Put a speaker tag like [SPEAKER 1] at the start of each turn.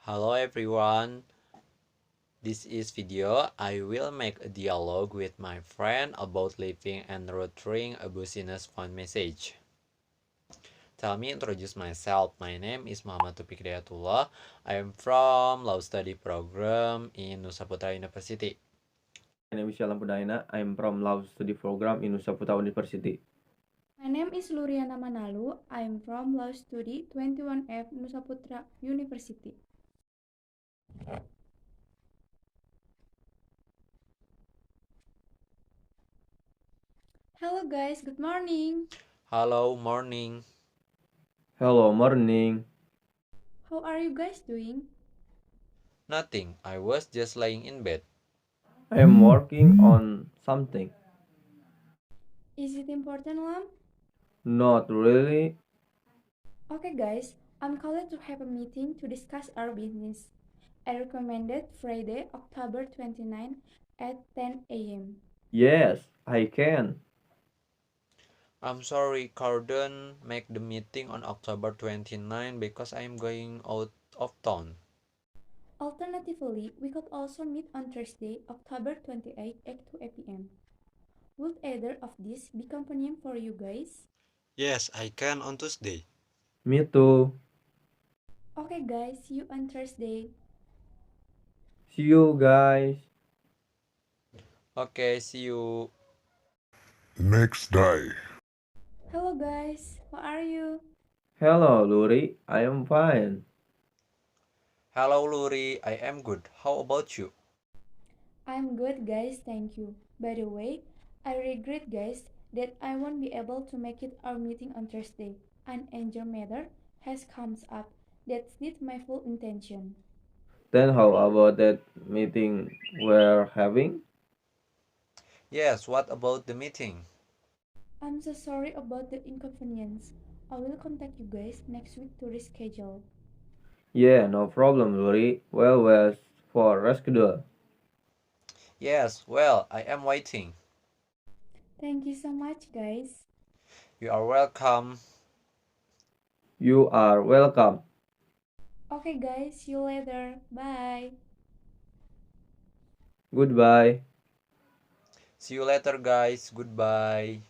[SPEAKER 1] Hello everyone, this is video. I will make a dialogue with my friend about leaving and returning a business phone message. Tell me introduce myself. My name is Muhammad Taufiq Hidayatullah. I am from Law Study Program in Nusa Putra University.
[SPEAKER 2] My name is Yalam Pudaina. I'm from Law Study Program in Nusa Putra University.
[SPEAKER 3] My name is Luriana Manalu. I am from Law Study 21F Nusa Putra University. Hello guys, good morning.
[SPEAKER 1] Hello, morning.
[SPEAKER 2] Hello, morning.
[SPEAKER 3] How are you guys doing?
[SPEAKER 1] Nothing, I was just lying in bed.
[SPEAKER 2] I am working on something.
[SPEAKER 3] Is it important, Lam?
[SPEAKER 2] Not really.
[SPEAKER 3] Okay guys, I'm called to have a meeting to discuss our business. I recommended Friday, October 29 at 10 a.m.
[SPEAKER 2] Yes, I can.
[SPEAKER 1] I'm sorry, couldn't make the meeting on October 29 because I am going out of town.
[SPEAKER 3] Alternatively, we could also meet on Thursday, October 28 at 2 p.m. Would either of these be convenient for you guys?
[SPEAKER 1] Yes, I can on Tuesday.
[SPEAKER 2] Me too.
[SPEAKER 3] Okay guys, see you on Thursday.
[SPEAKER 2] See you guys.
[SPEAKER 1] Okay, see you.
[SPEAKER 4] Next day.
[SPEAKER 3] Hello guys, how are you?
[SPEAKER 2] Hello, Luri. I am fine.
[SPEAKER 1] Hello Luri, I am good. How about you?
[SPEAKER 3] I'm good guys, thank you. By the way, I regret guys that I won't be able to make it our meeting on Thursday. An urgent matter has comes up that needs my full attention.
[SPEAKER 2] Then how about that meeting we're having?
[SPEAKER 1] Yes, what about the meeting?
[SPEAKER 3] I'm so sorry about the inconvenience. I will contact you guys next week to reschedule.
[SPEAKER 2] Yeah, no problem, Luri. Well, for reschedule.
[SPEAKER 1] Yes, well, I am waiting.
[SPEAKER 3] Thank you so much guys.
[SPEAKER 1] You are welcome.
[SPEAKER 2] You are welcome.
[SPEAKER 3] Okay guys, see you later. Bye.
[SPEAKER 2] Goodbye.
[SPEAKER 1] See you later, guys. Goodbye.